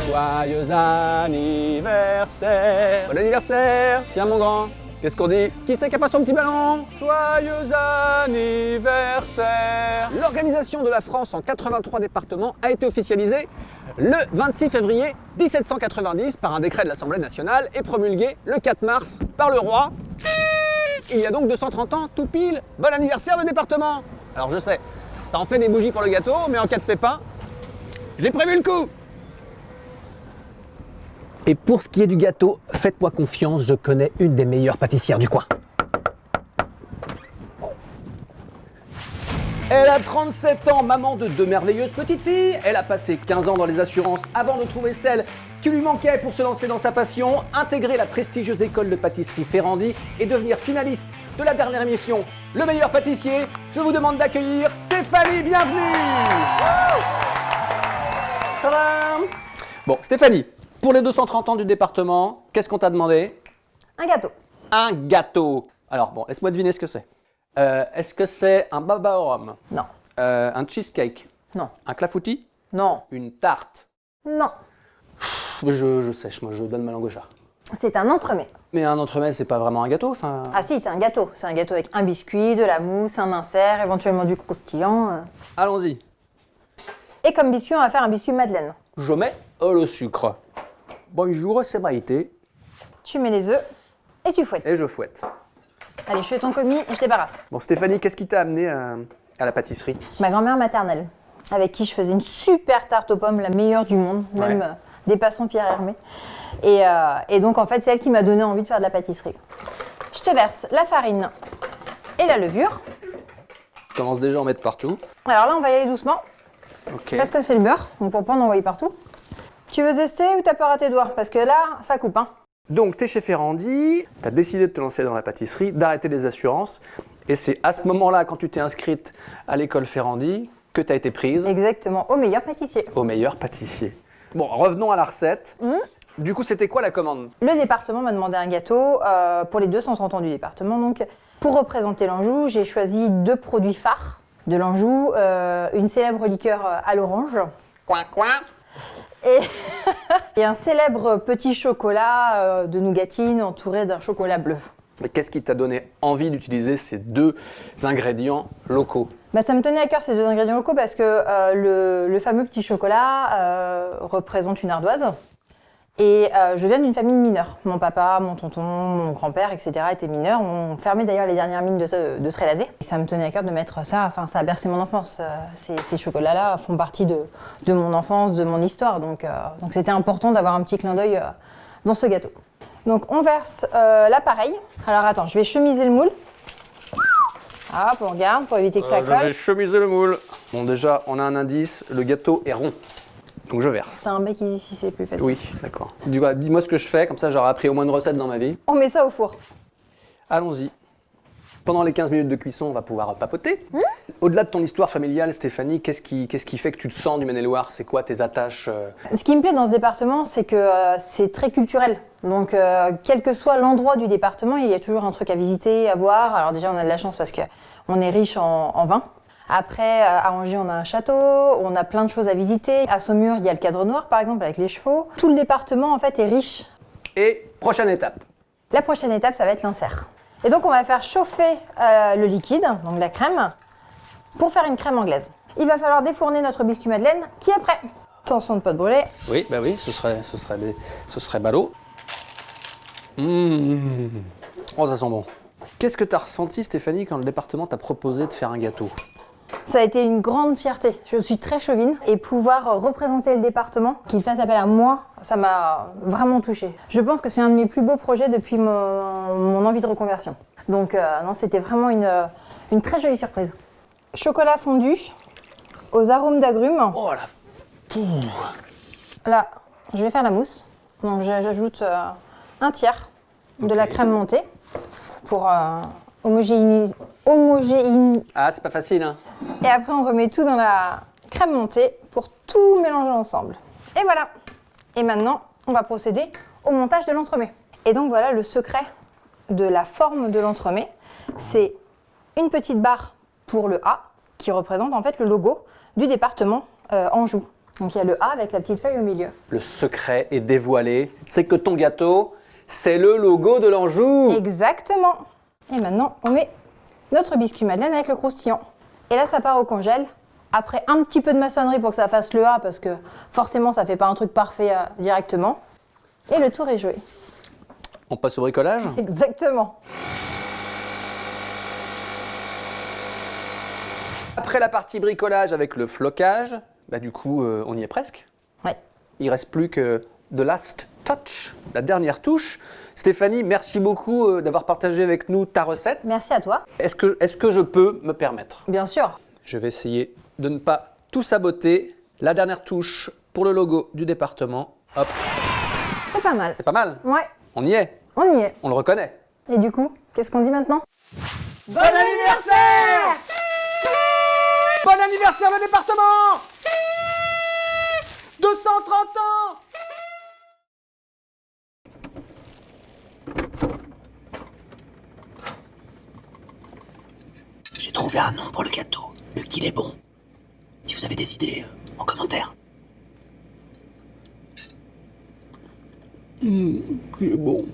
Joyeux anniversaire. Bon anniversaire. Tiens mon grand. Qu'est-ce qu'on dit? Qui c'est qui a pas son petit ballon? Joyeux anniversaire. L'organisation de la France en 83 départements a été officialisée le 26 février 1790 par un décret de l'Assemblée nationale et promulguée le 4 mars par le roi. Il y a donc 230 ans, tout pile, bon anniversaire le département. Alors je sais, ça en fait des bougies pour le gâteau, mais en cas de pépin, j'ai prévu le coup. Et pour ce qui est du gâteau, faites-moi confiance, je connais une des meilleures pâtissières du coin. Elle a 37 ans, maman de 2 merveilleuses petites filles. Elle a passé 15 ans dans les assurances avant de trouver celle qui lui manquait pour se lancer dans sa passion, intégrer la prestigieuse école de pâtisserie Ferrandi et devenir finaliste de la dernière émission Le meilleur pâtissier. Je vous demande d'accueillir Stéphanie, bienvenue. Tadam. Bon, Stéphanie, pour les 230 ans du département, qu'est-ce qu'on t'a demandé? Un gâteau. Un gâteau. Alors bon, laisse-moi deviner ce que c'est. Est-ce que c'est un baba au rhum? Non. Un cheesecake? Non. Un clafoutis? Non. Une tarte? Non. Je sèche, moi je donne ma langue au chat. C'est un entremets. Mais un entremets, c'est pas vraiment un gâteau, enfin... Ah si, c'est un gâteau. C'est un gâteau avec un biscuit, de la mousse, un insert, éventuellement du croustillant. Allons-y. Et comme biscuit, on va faire un biscuit madeleine. Je mets le sucre. Bonjour, c'est Maïté. Tu mets les œufs et tu fouettes. Et je fouette. Allez, je fais ton commis et je débarrasse. Bon, Stéphanie, qu'est-ce qui t'a amené à la pâtisserie? Ma grand-mère maternelle, avec qui je faisais une super tarte aux pommes, la meilleure du monde, même dépassant Pierre Hermé. Et donc, en fait, c'est elle qui m'a donné envie de faire de la pâtisserie. Je te verse la farine et la levure. Je commence déjà à en mettre partout. Alors là, on va y aller doucement, Ok. parce que c'est le beurre, donc pour pas en envoyer partout. Tu veux tester ou t'as peur à tes doigts? Parce que là, ça coupe, hein. Donc, t'es chez Ferrandi, t'as décidé de te lancer dans la pâtisserie, d'arrêter les assurances. Et c'est à ce moment-là, quand tu t'es inscrite à l'école Ferrandi, que t'as été prise Exactement, au meilleur pâtissier. au meilleur pâtissier. Bon, revenons à la recette. Du coup, c'était quoi la commande? Le département m'a demandé un gâteau pour les 230 ans du département. Donc, pour représenter l'Anjou, j'ai choisi 2 produits phares de l'Anjou. Une célèbre liqueur à l'orange. Coin, coin. Et un célèbre petit chocolat de nougatine entouré d'un chocolat bleu. Mais qu'est-ce qui t'a donné envie d'utiliser ces 2 ingrédients locaux? Bah, ça me tenait à cœur ces 2 ingrédients locaux parce que le fameux petit chocolat représente une ardoise. Et je viens d'une famille de mineurs. Mon papa, mon tonton, mon grand-père, etc. étaient mineurs. On fermait d'ailleurs les dernières mines de Trélazé. Et ça me tenait à cœur de mettre ça, enfin ça a bercé mon enfance. Ces chocolats-là font partie de mon enfance, de mon histoire. Donc c'était important d'avoir un petit clin d'œil dans ce gâteau. Donc on verse l'appareil. Alors attends, je vais chemiser le moule. Hop, on regarde pour éviter que ça Je colle. vais chemiser le moule. Bon, déjà, on a un indice, le gâteau est rond. Donc je verse. C'est un bec ici, c'est plus facile. Oui, d'accord. Du coup, dis-moi ce que je fais, comme ça j'aurai appris au moins une recette dans ma vie. On met ça au four. Allons-y. Pendant les 15 minutes de cuisson, on va pouvoir papoter. Au-delà de ton histoire familiale, Stéphanie, qu'est-ce qui fait que tu te sens du Maine-et-Loire? C'est quoi tes attaches Ce qui me plaît dans ce département, c'est que c'est très culturel. Donc, quel que soit l'endroit du département, il y a toujours un truc à visiter, à voir. Alors déjà, on a de la chance parce qu'on est riche en vin. Après, à Angers, on a un château, on a plein de choses à visiter. À Saumur, il y a le Cadre Noir, par exemple, avec les chevaux. Tout le département, en fait, est riche. Et prochaine étape. La prochaine étape, ça va être l'insert. Et donc, on va faire chauffer le liquide, donc la crème, pour faire une crème anglaise. Il va falloir défourner notre biscuit madeleine, qui est prêt. Attention de ne pas te brûler. Oui, bah oui, ce serait ballot. Oh, ça sent bon. Qu'est-ce que tu as ressenti, Stéphanie, quand le département t'a proposé de faire un gâteau? Ça a été une grande fierté. Je suis très chauvine et pouvoir représenter le département, qu'il fasse appel à moi, ça m'a vraiment touchée. Je pense que c'est un de mes plus beaux projets depuis mon envie de reconversion. Donc non, c'était vraiment une très jolie surprise. Chocolat fondu aux arômes d'agrumes. Oh la... Là, je vais faire la mousse. Donc j'ajoute un tiers de la crème montée pour homogénéiser. Ah, c'est pas facile, hein. Et après, on remet tout dans la crème montée pour tout mélanger ensemble. Et voilà. Et maintenant, on va procéder au montage de l'entremet. Et donc voilà le secret de la forme de l'entremet. C'est une petite barre pour le A, qui représente en fait le logo du département Anjou. Donc il y a le A avec la petite feuille au milieu. Le secret est dévoilé, c'est que ton gâteau, c'est le logo de l'Anjou. Exactement. Et maintenant, on met notre biscuit madeleine avec le croustillant. Et là, ça part au congèle. Après un petit peu de maçonnerie pour que ça fasse le A, parce que forcément, ça fait pas un truc parfait directement. Et le tour est joué. On passe au bricolage. Exactement. Après la partie bricolage avec le flocage, bah du coup, on y est presque. Ouais. Il reste plus que the last touch, la dernière touche. Stéphanie, merci beaucoup d'avoir partagé avec nous ta recette. Merci à toi. Est-ce que je peux me permettre? Bien sûr. Je vais essayer de ne pas tout saboter. La dernière touche pour le logo du département. Hop, C'est pas mal. c'est pas mal. Ouais, On y est, on y est. on le reconnaît. Et du coup, qu'est-ce qu'on dit maintenant? Bon anniversaire! Bon anniversaire le département! 230 ans! J'ai trouvé un nom pour le gâteau, mais qu'il est bon. Si vous avez des idées, en commentaire. Qu'il est bon.